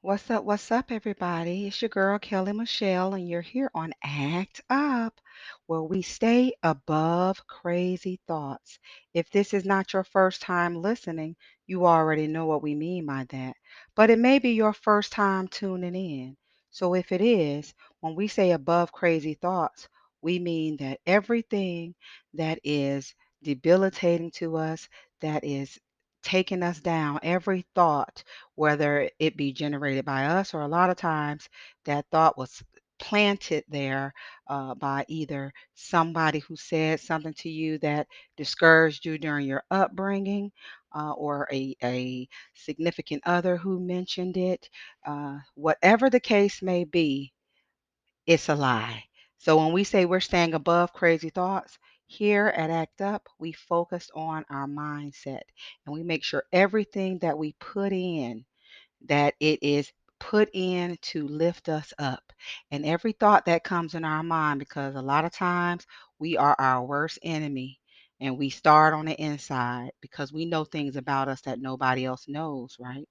What's up, everybody? It's your girl, Kelly Michelle, and you're here on Act Up, where we stay above crazy thoughts. If this is not your first time listening, you already know what we mean by that. But it may be your first time tuning in. So if it is, when we say above crazy thoughts, we mean that everything that is debilitating to us, that is taking us down, every thought whether it be generated by us or a lot of times that thought was planted there by either somebody who said something to you that discouraged you during your upbringing or a significant other who mentioned it. Whatever the case may be, it's a lie. So when we say we're staying above crazy thoughts, here at ACT UP, we focus on our mindset and we make sure everything that we put in that it is put in to lift us up. And every thought that comes in our mind, because a lot of times we are our worst enemy and we start on the inside because we know things about us that nobody else knows, right?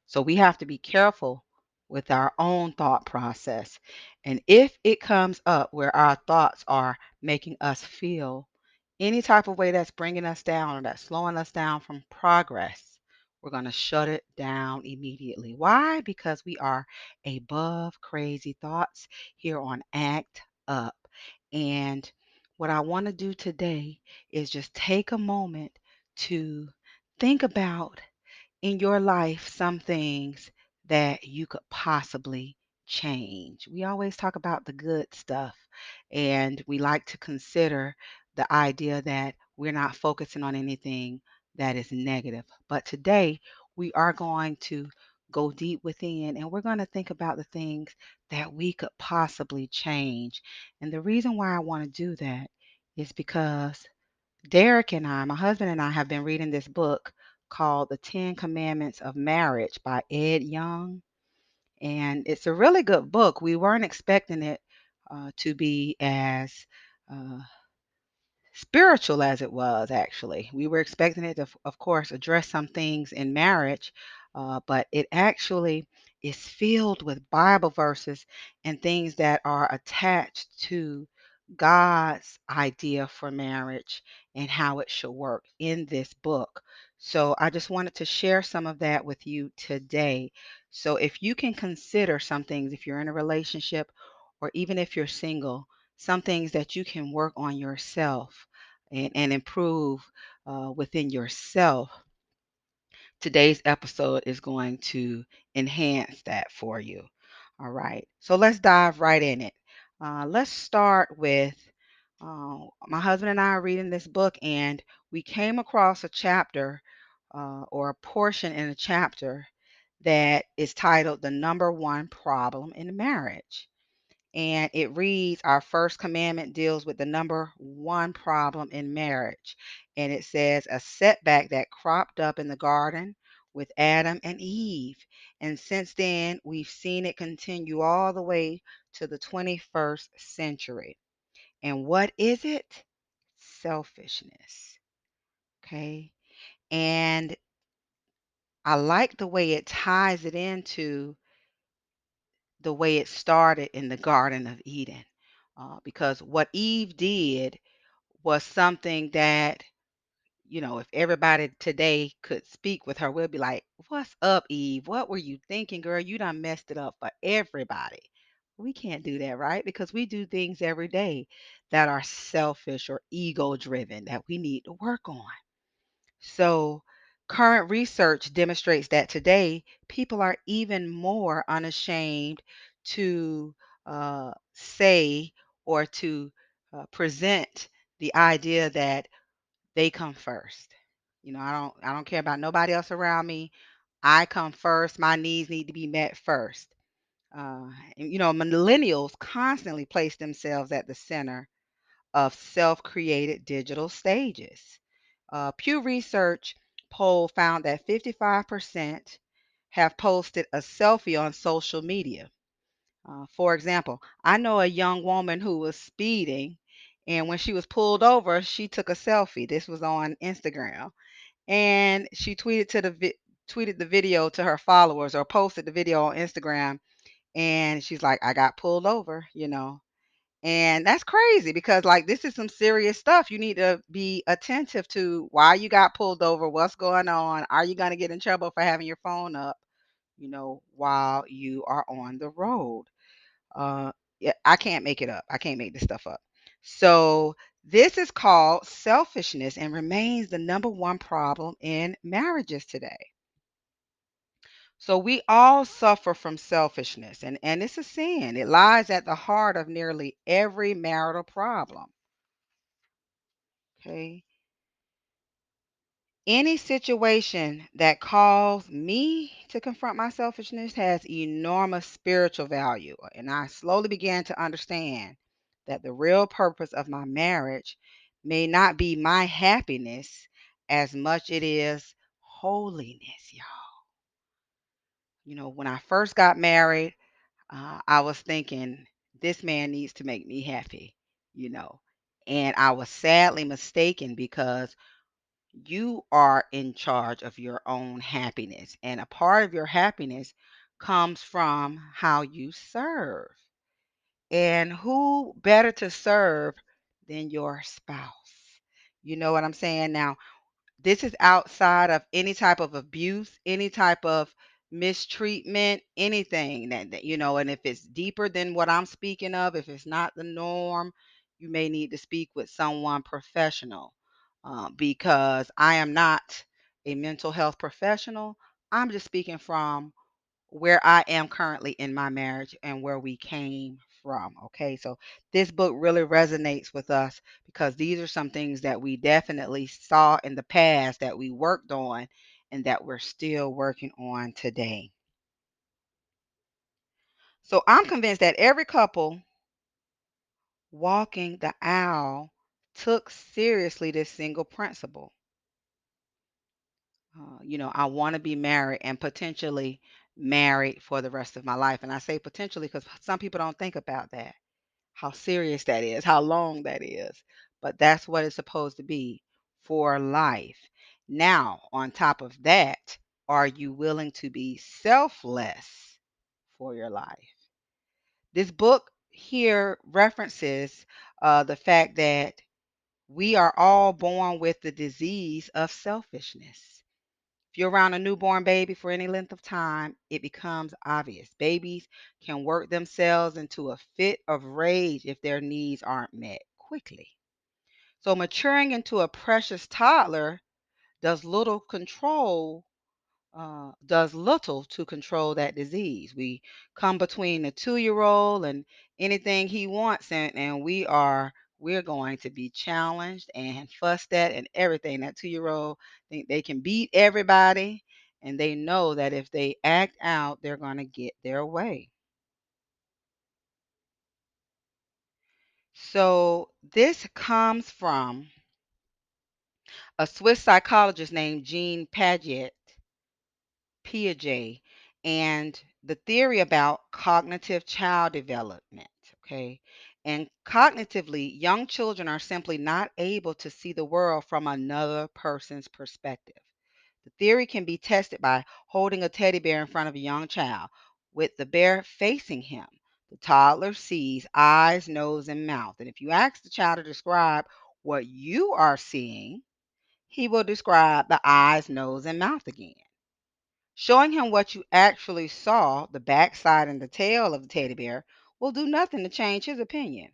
So we have to be careful with our own thought process. And if it comes up where our thoughts are making us feel any type of way that's bringing us down or that's slowing us down from progress, we're going to shut it down immediately. Why? Because we are above crazy thoughts here on Act Up. And what I want to do today is just take a moment to think about in your life some things that you could possibly change. We always talk about the good stuff, and we like to consider the idea that we're not focusing on anything that is negative. But today, we are going to go deep within and we're going to think about the things that we could possibly change. And the reason why I want to do that is because Derek and I, my husband and I, have been reading this book called The Ten Commandments of Marriage by Ed Young. And it's a really good book. We weren't expecting it to be as uh, spiritual as it was, actually. We were expecting it to, of course, address some things in marriage, but it actually is filled with Bible verses and things that are attached to God's idea for marriage and how it should work in this book. So I just wanted to share some of that with you today. So if you can consider some things, if you're in a relationship or even if you're single, some things that you can work on yourself and improve within yourself, today's episode is going to enhance that for you. All right, so let's dive right in it. Let's start with my husband and I are reading this book, and we came across a chapter or a portion in a chapter that is titled The Number One Problem in Marriage. And it reads, our first commandment deals with the number one problem in marriage. And it says, a setback that cropped up in the garden with Adam and Eve. And since then, we've seen it continue all the way to the 21st century. And what is it? Selfishness. Okay. And I like the way it ties it into the way it started in the Garden of Eden. Because what Eve did was something that, if everybody today could speak with her, we'll be like, what's up, Eve? What were you thinking, girl? You done messed it up for everybody. We can't do that, right? Because we do things every day that are selfish or ego driven that we need to work on. So, current research demonstrates that today people are even more unashamed to say or to present the idea that they come first. I don't care about nobody else around me. I come first. My needs need to be met first. Millennials constantly place themselves at the center of self-created digital stages. Pew Research poll found that 55% have posted a selfie on social media. For example, I know a young woman who was speeding, and when she was pulled over, she took a selfie. This was on Instagram, and she tweeted the video to her followers or posted the video on Instagram, and she's like, "I got pulled over," you know. And that's crazy because, like, this is some serious stuff. You need to be attentive to why you got pulled over, what's going on. Are you gonna get in trouble for having your phone up, while you are on the road? Uh, yeah, I can't make it up. I can't make this stuff up. So this is called selfishness and remains the number one problem in marriages today. So we all suffer from selfishness, and it's a sin. It lies at the heart of nearly every marital problem. Okay. Any situation that calls me to confront my selfishness has enormous spiritual value. And I slowly began to understand that the real purpose of my marriage may not be my happiness as much it is holiness, y'all. When I first got married, I was thinking this man needs to make me happy, you know. And I was sadly mistaken because you are in charge of your own happiness. And a part of your happiness comes from how you serve. And who better to serve than your spouse? You know what I'm saying? Now, this is outside of any type of abuse, any type of mistreatment, anything and if it's deeper than what I'm speaking of, if it's not the norm, you may need to speak with someone professional because I am not a mental health professional. I'm just speaking from where I am currently in my marriage and where we came from. Okay, so this book really resonates with us because these are some things that we definitely saw in the past that we worked on and that we're still working on today. So I'm convinced that every couple walking the aisle took seriously this single principle. I want to be married and potentially married for the rest of my life. And I say potentially because some people don't think about that, how serious that is, how long that is. But that's what it's supposed to be for life. Now, on top of that, are you willing to be selfless for your life? This book here references the fact that we are all born with the disease of selfishness. If you're around a newborn baby for any length of time, it becomes obvious. Babies can work themselves into a fit of rage if their needs aren't met quickly. So, maturing into a precious toddler does little control does little to control that disease. We come between the 2-year old and anything he wants, and we're going to be challenged and fussed at and everything. That 2-year old think they can beat everybody, and they know that if they act out, they're going to get their way. So this comes from a Swiss psychologist named Jean Piaget, and the theory about cognitive child development. Okay. And cognitively, young children are simply not able to see the world from another person's perspective. The theory can be tested by holding a teddy bear in front of a young child with the bear facing him. The toddler sees eyes, nose, and mouth. And if you ask the child to describe what you are seeing, he will describe the eyes, nose, and mouth again. Showing him what you actually saw, the backside and the tail of the teddy bear, will do nothing to change his opinion.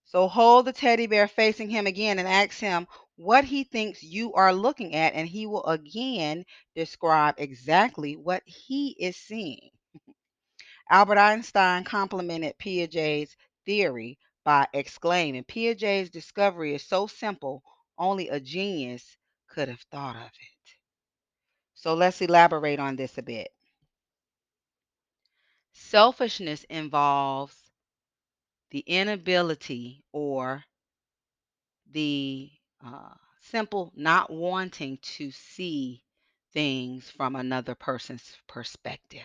So hold the teddy bear facing him again and ask him what he thinks you are looking at, and he will again describe exactly what he is seeing. Albert Einstein complimented Piaget's theory by exclaiming, Piaget's discovery is so simple, only a genius could have thought of it. So let's elaborate on this a bit. Selfishness involves the inability or the simple not wanting to see things from another person's perspective.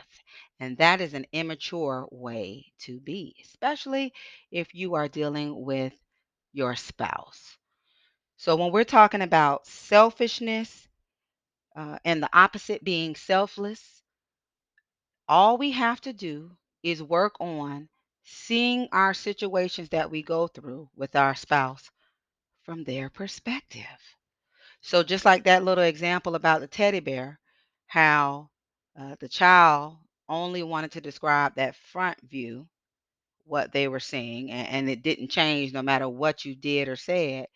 And that is an immature way to be, especially if you are dealing with your spouse. So when we're talking about selfishness, and the opposite being selfless, all we have to do is work on seeing our situations that we go through with our spouse from their perspective. So, just like that little example about the teddy bear, how the child only wanted to describe that front view, what they were seeing, and it didn't change no matter what you did or said.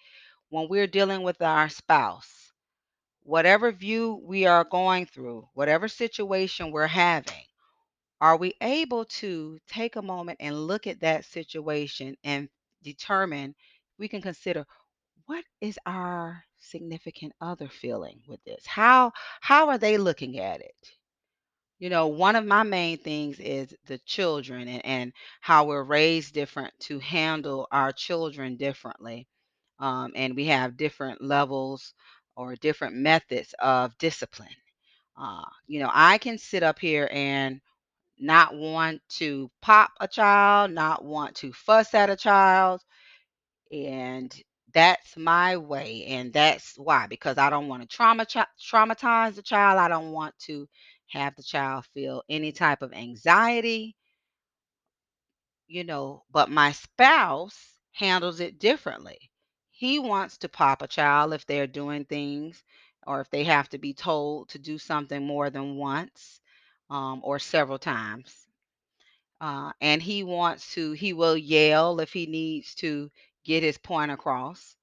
When we're dealing with our spouse, whatever view we are going through, whatever situation we're having, are we able to take a moment and look at that situation and determine, we can consider, what is our significant other feeling with this? How are they looking at it? One of my main things is the children, and how we're raised different to handle our children differently. And we have different levels or different methods of discipline. I can sit up here and not want to pop a child, not want to fuss at a child, and that's my way. And that's why, because I don't want to traumatize the child. I don't want to have the child feel any type of anxiety, but my spouse handles it differently. He wants to pop a child if they're doing things, or if they have to be told to do something more than once, or several times. And he will yell if he needs to get his point across.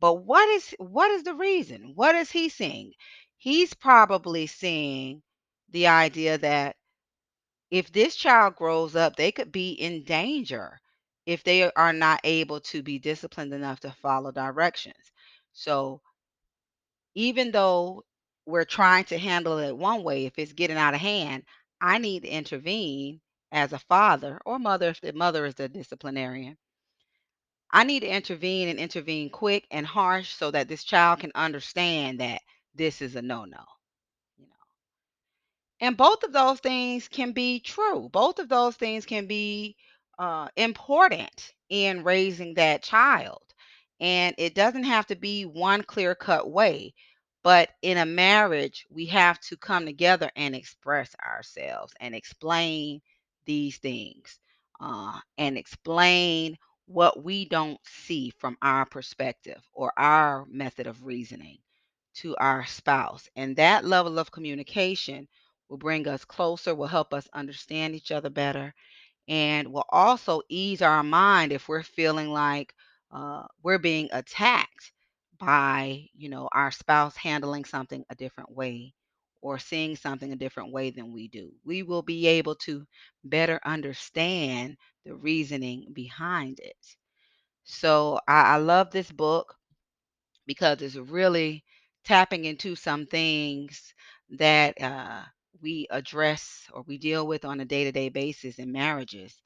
But what is the reason? What is he seeing? He's probably seeing the idea that if this child grows up, they could be in danger if they are not able to be disciplined enough to follow directions. So even though we're trying to handle it one way, if it's getting out of hand, I need to intervene as a father or mother, if the mother is the disciplinarian. I need to intervene, and intervene quick and harsh, so that this child can understand that this is a no-no. You know. And both of those things can be true. Both of those things can be important in raising that child. And it doesn't have to be one clear cut way. But in a marriage, we have to come together and express ourselves and explain these things, and explain what we don't see from our perspective or our method of reasoning to our spouse. And that level of communication will bring us closer, will help us understand each other better, and will also ease our mind if we're feeling like we're being attacked by, our spouse handling something a different way, or seeing something a different way than we do. We will be able to better understand the reasoning behind it. So I love this book because it's really tapping into some things that we address or we deal with on a day-to-day basis in marriages,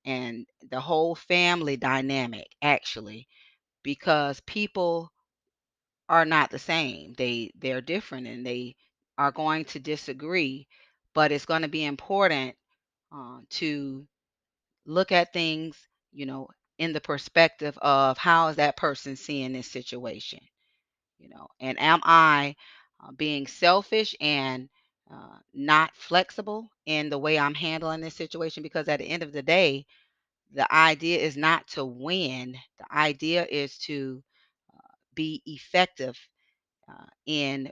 and the whole family dynamic, actually, because people are not the same. They're different, and they are going to disagree, but it's going to be important to look at things, you know, in the perspective of, how is that person seeing this situation? And am I being selfish and not flexible in the way I'm handling this situation? Because at the end of the day, the idea is not to win. The idea is to be effective in,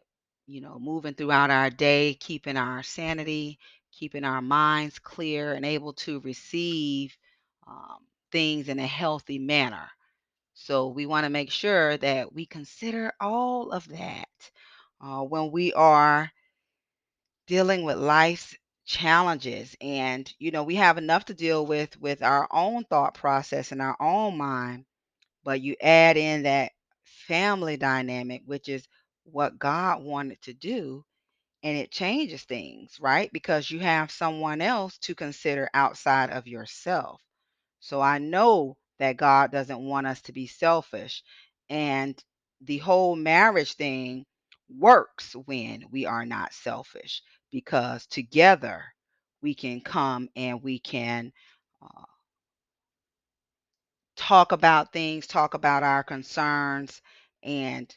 moving throughout our day, keeping our sanity, keeping our minds clear, and able to receive um, things in a healthy manner. So we want to make sure that we consider all of that when we are dealing with life's challenges. And we have enough to deal with our own thought process and our own mind, but you add in that family dynamic, which is what God wanted to do, and it changes things, right? Because you have someone else to consider outside of yourself. So I know that God doesn't want us to be selfish. And the whole marriage thing works when we are not selfish, because together we can come and we can uh, talk about things, talk about our concerns, and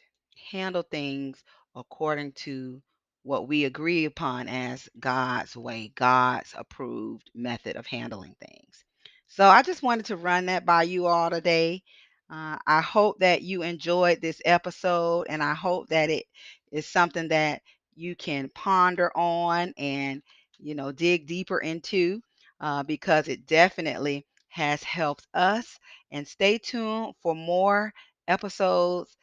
handle things according to what we agree upon as God's way, God's approved method of handling things. So I just wanted to run that by you all today. I hope that you enjoyed this episode, and I hope that it is something that you can ponder on and dig deeper into, because it definitely has helped us. And stay tuned for more episodes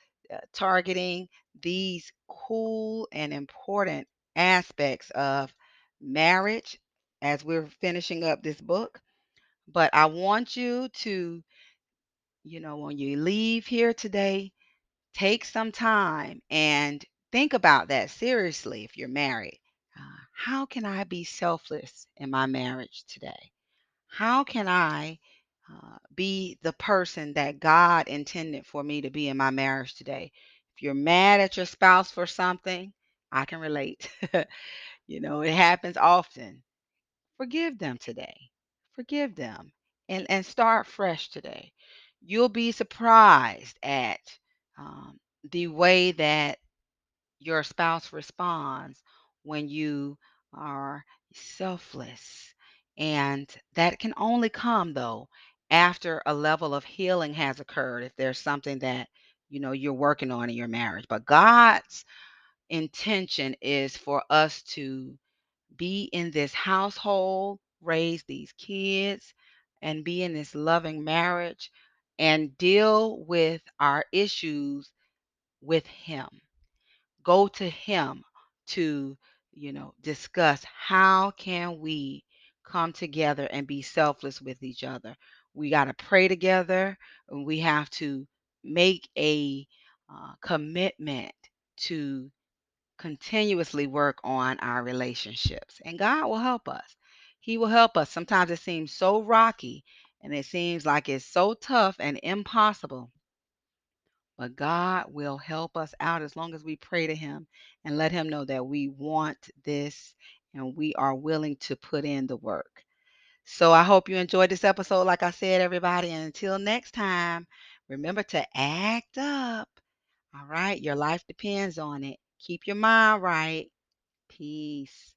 targeting these cool and important aspects of marriage as we're finishing up this book. But I want you to, when you leave here today, take some time and think about that seriously if you're married. How can I be selfless in my marriage today? How can I be the person that God intended for me to be in my marriage today? If you're mad at your spouse for something, I can relate. It happens often. Forgive them today. Forgive them and start fresh today. You'll be surprised at the way that your spouse responds when you are selfless. And that can only come, though, after a level of healing has occurred, if there's something that you're working on in your marriage. But God's intention is for us to be in this household, raise these kids, and be in this loving marriage and deal with our issues with Him. Go to Him to, discuss how can we come together and be selfless with each other. We got to pray together. And we have to make a commitment to continuously work on our relationships. And God will help us. He will help us. Sometimes it seems so rocky and it seems like it's so tough and impossible. But God will help us out as long as we pray to Him and let Him know that we want this and we are willing to put in the work. So I hope you enjoyed this episode, like I said, everybody. And until next time, remember to act up. All right. Your life depends on it. Keep your mind right. Peace.